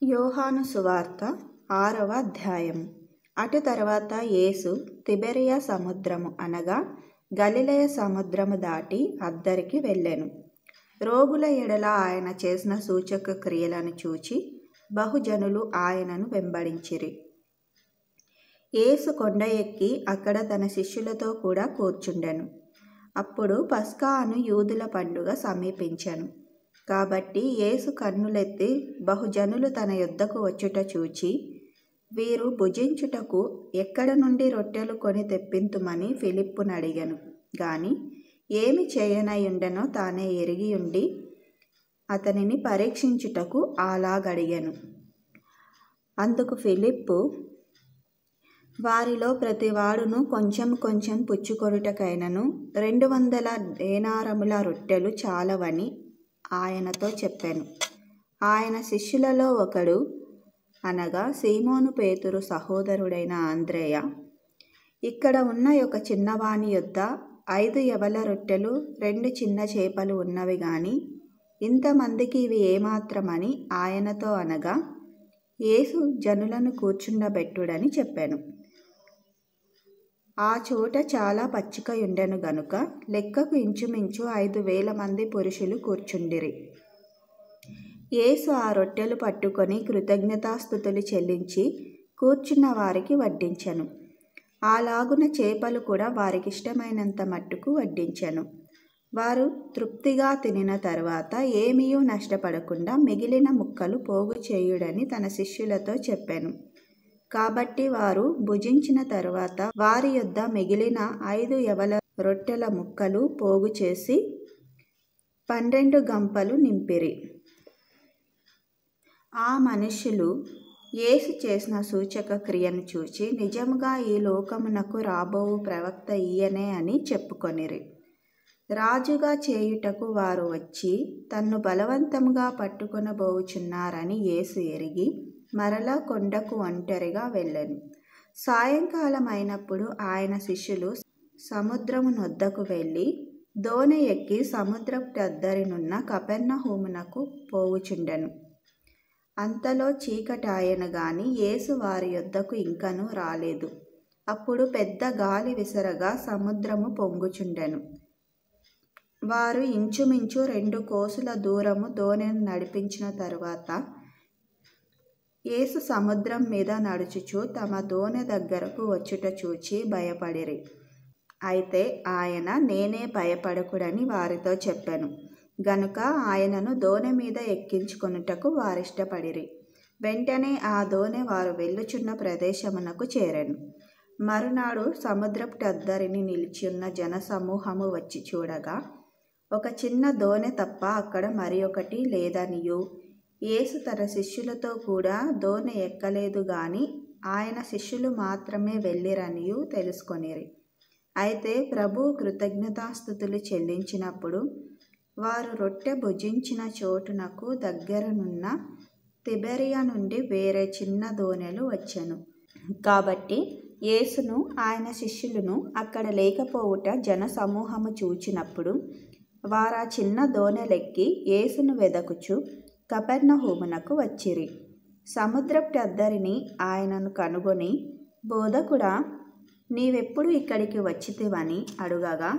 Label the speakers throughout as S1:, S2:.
S1: యోహాను సువార్త 6వ అధ్యాయము. అటు తర్వాత యేసు తిబెరియ సముద్రము అనగా గలిలయ సముద్రము దాటి అద్దరికి వెళ్ళెను. రోగుల ఎడల ఆయన చేసిన సూచక క్రియలను చూచి బహుజనులు ఆయనను వెంబడించిరి. యేసు కొండ ఎక్కి అక్కడ తన శిష్యులతో కూడా కూర్చుండెను. అప్పుడు పస్కా అను యూదుల పండుగ సమీపించెను. కాబట్టి యేసు కన్నులెత్తి బహుజనులు తన యొద్దకు వచ్చుట చూచి, వీరు భుజించుటకు ఎక్కడ నుండి రొట్టెలు కొని తెప్పింతుమని ఫిలిప్పును అడిగెను గాని ఏమి చేయనయుండెనో తానే ఎరిగి ఉండి అతనిని పరీక్షించుటకు అలాగడిగెను. అందుకు ఫిలిప్పు, వారిలో ప్రతివాడును కొంచెం కొంచెం పుచ్చుకొనుటకైనను 200 దేనారముల రొట్టెలు చాలవని ఆయనతో చెప్పెను. ఆయన శిష్యులలో ఒకడు అనగా సీమోను పేతురు సహోదరుడైన అంద్రెయ, ఇక్కడ ఉన్న ఒక చిన్నవాని యొద్ద 5 యవల రొట్టెలు 2 చిన్న చేపలు ఉన్నవి గాని ఇంతమందికి ఇవి ఏమాత్రమని ఆయనతో అనగా, యేసు జనులను కూర్చుండబెట్టుడని చెప్పెను. ఆ చోట చాలా పచ్చికయుండెను గనుక లెక్కకు ఇంచుమించు 5,000 మంది పురుషులు కూర్చుండిరి. యేసు ఆ రొట్టెలు పట్టుకొని కృతజ్ఞతాస్తుతులు చెల్లించి కూర్చున్న వారికి వడ్డించెను. అలాగున చేపలు కూడా వారికిష్టమైనంత మట్టుకు వడ్డించెను. వారు తృప్తిగా తినిన తరువాత ఏమీయూ నష్టపడకుండా మిగిలిన ముక్కలు పోగు చేయుడని తన శిష్యులతో చెప్పెను. కాబట్టి వారు భుజించిన తరువాత వారి యొద్ద మిగిలిన 5 యవల రొట్టెల ముక్కలు పోగు చేసి 12 గంపలు నింపిరి. ఆ మనుష్యులు యేసు చేసిన సూచక క్రియను చూచి నిజముగా ఈ లోకమునకు రాబోవు ప్రవక్త ఈయనే అని చెప్పుకొనిరి. రాజుగా చేయుటకు వారు వచ్చి తన్ను బలవంతముగా పట్టుకొనబోవుచున్నారని యేసు ఎరిగి మరలా కొండకు ఒంటరిగా వెళ్ళెను. సాయంకాలం అయినప్పుడు ఆయన శిష్యులు సముద్రము నొద్దకు వెళ్ళి దోణి ఎక్కి సముద్రపుటద్దరినున్న కపెర్నహూమునకు పోవుచుండెను. అంతలో చీకటాయెను గాని యేసు వారి యొద్దకు ఇంకనూ రాలేదు. అప్పుడు పెద్ద గాలి విసరగా సముద్రము పొంగుచుండెను. వారు ఇంచుమించు 2 కోసుల దూరము దోణిని నడిపించిన తరువాత యేసు సముద్రం మీద నడుచుచు తమ దోణి దగ్గరకు వచ్చుట చూచి భయపడిరి. అయితే ఆయన నేనే, భయపడకుడని వారితో చెప్పెను గనుక ఆయనను దోణి మీద ఎక్కించుకొనుటకు వారిష్టపడిరి. వెంటనే ఆ దోణి వారు వెళ్ళుచున్న ప్రదేశమునకు చేరెను. మరునాడు సముద్రపుటద్దరిని నిలిచియున్న జనసమూహము వచ్చి చూడగా ఒక చిన్న దోణి తప్ప అక్కడ మరి ఒకటి లేదనియు, యేసు తన శిష్యులతో కూడా దోణి ఎక్కలేదు గాని ఆయన శిష్యులు మాత్రమే వెళ్ళిరనియు తెలుసుకొనిరి. అయితే ప్రభువు కృతజ్ఞతాస్తుతులు చెల్లించినప్పుడు వారు రొట్టె భుజించిన చోటునకు దగ్గరనున్న తిబెరియ నుండి వేరే చిన్న దోణెలు వచ్చెను. కాబట్టి యేసును ఆయన శిష్యులను అక్కడ లేకపోవుట జనసమూహము చూచినప్పుడు వారా చిన్న దోణెలెక్కి యేసును వెదకుచు కపెర్నహూమునకు వచ్చిరి. సముద్రపుటద్దరిని ఆయనను కనుగొని, బోధకుడా, నీవెప్పుడు ఇక్కడికి వచ్చితివని అడుగగా,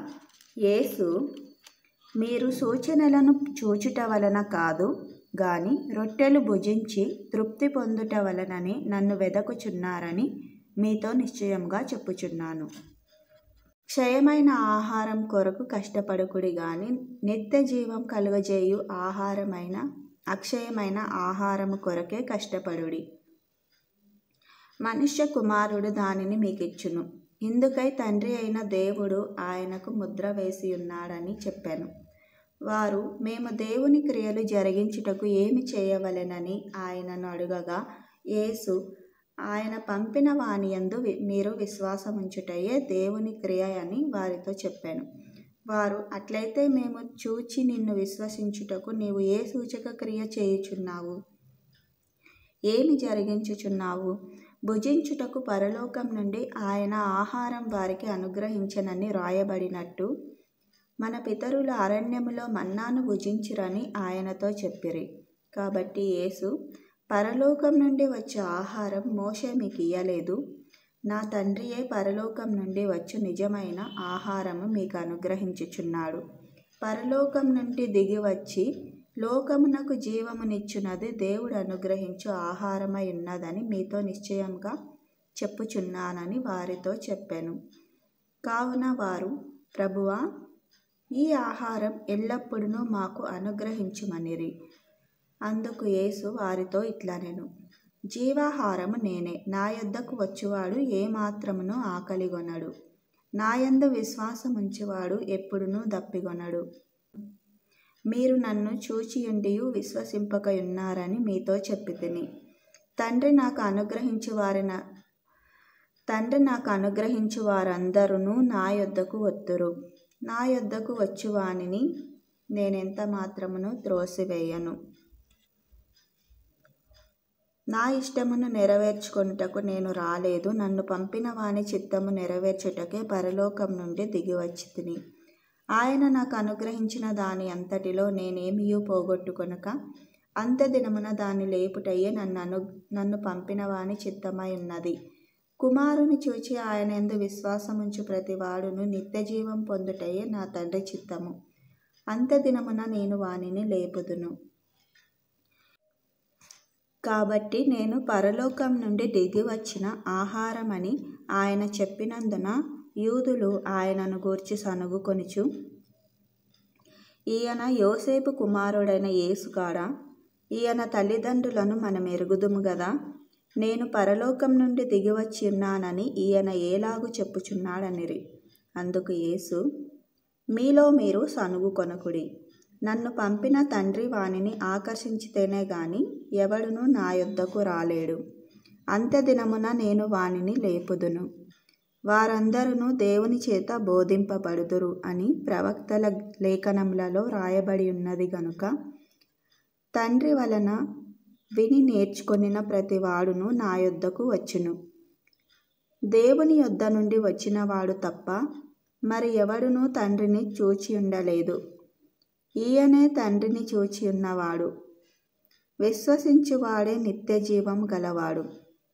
S1: యేసు, మీరు సూచనలను చూచుట వలన కాదు గాని రొట్టెలు భుజించి తృప్తి పొందుట వలననే నన్ను వెదకుచున్నారని మీతో నిశ్చయముగా చెప్పుచున్నాను. క్షయమైన ఆహారం కొరకు కష్టపడకుడి గాని నిత్య జీవం కలుగజేయు ఆహారమైన అక్షయమైన ఆహారము కొరకే కష్టపడుడి. మనుష్య కుమారుడు దానిని మీకిచ్చును. ఇందుకై తండ్రి అయిన దేవుడు ఆయనకు ముద్ర వేసియున్నాడని చెప్పెను. వారు, మేము దేవుని క్రియలు జరిగించుటకు ఏమి చేయవలెనని ఆయనను అడుగగా, యేసు, ఆయన పంపిన వానియందు మీరు విశ్వాసముంచుటయే దేవుని క్రియ అని వారితో చెప్పెను. వారు, అట్లయితే మేము చూచి నిన్ను విశ్వసించుటకు నీవు ఏ సూచక క్రియ చేయుచున్నావు? ఏమి జరిగించుచున్నావు? భుజించుటకు పరలోకం నుండి ఆయన ఆహారం వారికి అనుగ్రహించనని రాయబడినట్టు మన పితరులు అరణ్యములో మన్నాను భుజించిరని ఆయనతో చెప్పిరి. కాబట్టి యేసు, పరలోకం నుండి వచ్చే ఆహారం మోషే మీకు ఇయ్యలేదు, నా తండ్రియే పరలోకం నుండి వచ్చు నిజమైన ఆహారము మీకు అనుగ్రహించుచున్నాడు. పరలోకం నుండి దిగి వచ్చి లోకమునకు జీవమునిచ్చున్నది దేవుడు అనుగ్రహించు ఆహారమై ఉన్నదని మీతో నిశ్చయంగా చెప్పుచున్నానని వారితో చెప్పాను. కావున వారు, ప్రభువా, ఈ ఆహారం ఎల్లప్పుడూ మాకు అనుగ్రహించుమనిరి. అందుకు యేసు వారితో ఇట్లనెను, జీవాహారము నేనే. నా యొద్దకు వచ్చువాడు ఏమాత్రమును ఆకలిగొనడు. నాయందు విశ్వాసముంచువాడు ఎప్పుడునూ దప్పిగొనడు. మీరు నన్ను చూచియుండియు విశ్వసింపకయున్నారని మీతో చెప్పితిని. తండ్రి నాకు అనుగ్రహించు వారందరూ నా యొద్దకు వత్తురు. నా యొద్దకు వచ్చువానిని నేనెంత మాత్రమును త్రోసివేయను. నా ఇష్టమును నెరవేర్చుకొనుటకు నేను రాలేదు, నన్ను పంపిన వాని చిత్తము నెరవేర్చుటకే పరలోకం నుండి దిగివచ్చితిని. ఆయన నాకు అనుగ్రహించిన దాని అంతటిలో నేనేమియూ పోగొట్టుకొనక అంత్యదినమున దాన్ని లేపుటయే నన్ను పంపిన వాని చిత్తమై ఉన్నది. కుమారుని చూచి ఆయన యందు విశ్వాసముంచు ప్రతి వాడును నిత్యజీవం పొందుటయే నా తండ్రి చిత్తము. అంత్యదినమున నేను వానిని లేపుదును. కాబట్టి నేను పరలోకం నుండి దిగి వచ్చిన ఆహారమని ఆయన చెప్పినందున యూదులు ఆయనను గూర్చి సనుగుకొనుచు, ఈయన యోసేపు కుమారుడైన యేసు కాడా? ఈయన తల్లిదండ్రులను మనం ఎరుగుదుము గదా. నేను పరలోకం నుండి దిగివచ్చి ఉన్నానని ఈయన ఏలాగు చెప్పుచున్నాడనిరి. అందుకు యేసు, మీలో మీరు సనుగుకొనకుడి. నన్ను పంపిన తండ్రి వానిని ఆకర్షించితేనే గాని ఎవడునూ నా యొద్దకు రాలేడు. అంత్యదినమున నేను వానిని లేపుదును. వారందరూ దేవుని చేత బోధింపబడుదురు అని ప్రవక్తల లేఖనములలో రాయబడి ఉన్నది గనుక తండ్రి వలన విని నేర్చుకొనిన ప్రతి వాడును నా యొద్దకు వచ్చును. దేవుని యొద్ద నుండి వచ్చినవాడు తప్ప మరి ఎవడునూ తండ్రిని చూచి ఉండలేదు. ఈయనే తండ్రిని చూచి ఉన్నవాడు. విశ్వసించువాడే నిత్య జీవం గలవాడు.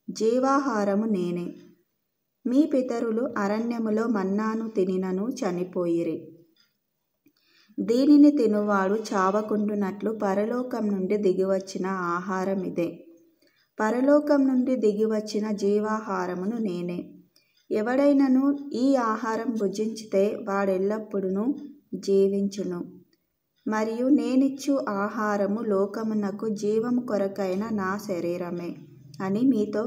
S1: జీవాహారము నేనే. మీ పితరులు అరణ్యములో మన్నాను తినినను చనిపోయిరి. దీనిని తినువాడు చావకుండునట్లు పరలోకం నుండి దిగివచ్చిన ఆహారం ఇదే. పరలోకం నుండి దిగివచ్చిన జీవాహారమును నేనే. ఎవడైనను ఈ ఆహారం భుజించితే వాడెల్లప్పుడూ జీవించును. మరియు నేనిచ్చు ఆహారము లోకమునకు జీవము కొరకైన నా శరీరమే అని మీతో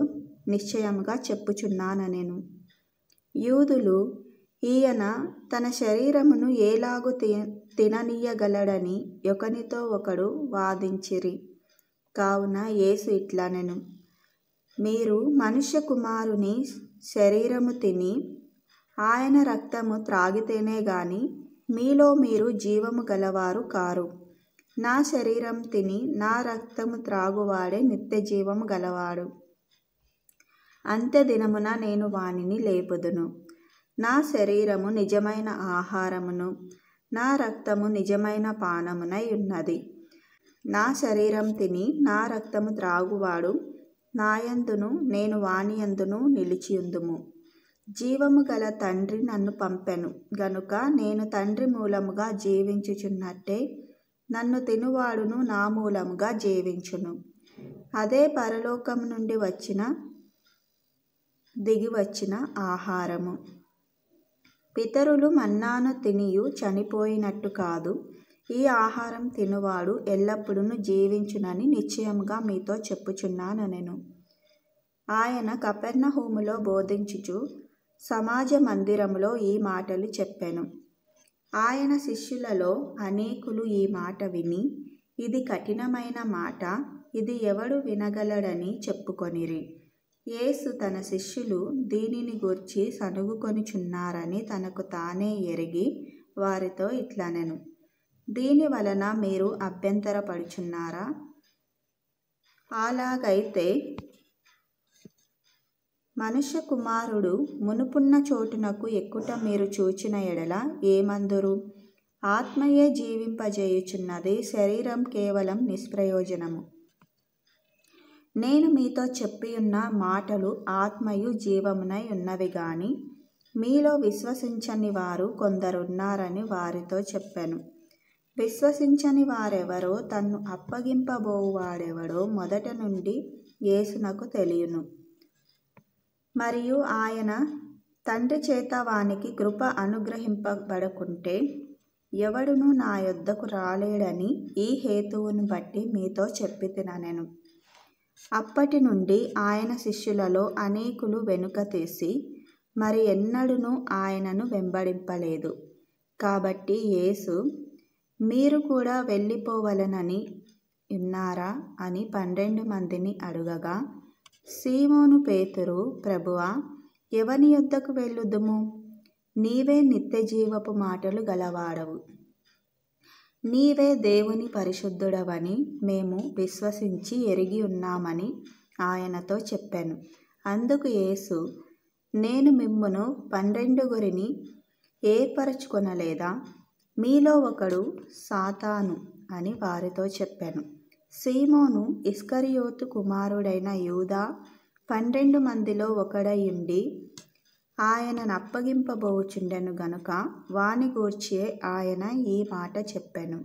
S1: నిశ్చయముగా చెప్పుచున్నానెను. యూదులు ఈయన తన శరీరమును ఏలాగు తిననీయగలడని ఒకనితో ఒకడు వాదించిరి. కావున యేసు ఇట్లనెను, మీరు మనుష్య కుమారుని శరీరము తిని ఆయన రక్తము త్రాగితేనే గాని మీలో మీరు జీవము గలవారు కారు. నా శరీరం తిని నా రక్తము త్రాగువాడే నిత్య జీవము గలవాడు. అంత్యదినమున నేను వానిని లేపుదును. నా శరీరము నిజమైన ఆహారమును, నా రక్తము నిజమైన పానమునై ఉన్నది. నా శరీరం తిని నా రక్తము త్రాగువాడు నాయందును నేను వానియందును నిలిచియుందుము. జీవము గల తండ్రి నన్ను పంపెను గనుక నేను తండ్రి మూలముగా జీవించుచున్నట్టే నన్ను తినువాడును నా మూలముగా జీవించును. అదే పరలోకం నుండి దిగివచ్చిన ఆహారము. పితరులు మన్నాను తినియు చనిపోయినట్టు కాదు, ఈ ఆహారం తినువాడు ఎల్లప్పుడూ జీవించునని నిశ్చయముగా మీతో చెప్పుచున్నానెను. ఆయన కపెర్నహూములో బోధించుచు సమాజ మందిరములో ఈ మాటలు చెప్పెను. ఆయన శిష్యులలో అనేకులు ఈ మాట విని, ఇది కఠినమైన మాట, ఇది ఎవడు వినగలడని చెప్పుకొనిరి. యేసు తన శిష్యులు దీనిని గూర్చి సనుగుకొనుచున్నారని తనకు తానే ఎరిగి వారితో ఇట్లనెను, దీని వలన మీరు అభ్యంతరపడుచున్నారా? అలాగైతే మనుష్య కుమారుడు మునుపున్న చోటునకు ఎక్కుట మీరు చూచిన ఎడల ఏమందురు? ఆత్మయే జీవింపజేయుచున్నది, శరీరం కేవలం నిష్ప్రయోజనము. నేను మీతో చెప్పియున్న మాటలు ఆత్మయు జీవమునై ఉన్నవి గాని మీలో విశ్వసించని వారు కొందరున్నారని వారితో చెప్పాను. విశ్వసించని వారెవరో తన్ను అప్పగింపబోవాడెవడో మొదట నుండి యేసునకు తెలియను. మరియు ఆయన తండ్రి చేత వానికి కృప అనుగ్రహింపబడకుంటే ఎవడునూ నా యొద్దకు రాలేడని ఈ హేతువును బట్టి మీతో చెప్పితినెను. అప్పటి నుండి ఆయన శిష్యులలో అనేకులు వెనుక తీసి మరి ఎన్నడూనూ ఆయనను వెంబడింపలేదు. కాబట్టి యేసు, మీరు కూడా వెళ్ళిపోవలెనని ఉన్నారా అని 12 మందిని అడుగగా, సీమోను పేతురు, ప్రభువా, ఎవని యొద్దకు వెళ్ళుదుము? నీవే నిత్యజీవపు మాటలు గలవాడవు. నీవే దేవుని పరిశుద్ధుడవని మేము విశ్వసించి ఎరిగి ఉన్నామని ఆయనతో చెప్పాను. అందుకు యేసు, నేను మిమ్మును 12 ఏర్పరచుకొనలేదా? మీలో ఒకడు సాతాను అని వారితో చెప్పాను. సీమోను ఇస్కరియోతు కుమారుడైన యూదా 12 మందిలో ఒకడైయుండి ఆయనను అప్పగింపబోచుండెను గనుక వాని గూర్చియే ఆయన ఈ మాట చెప్పెను.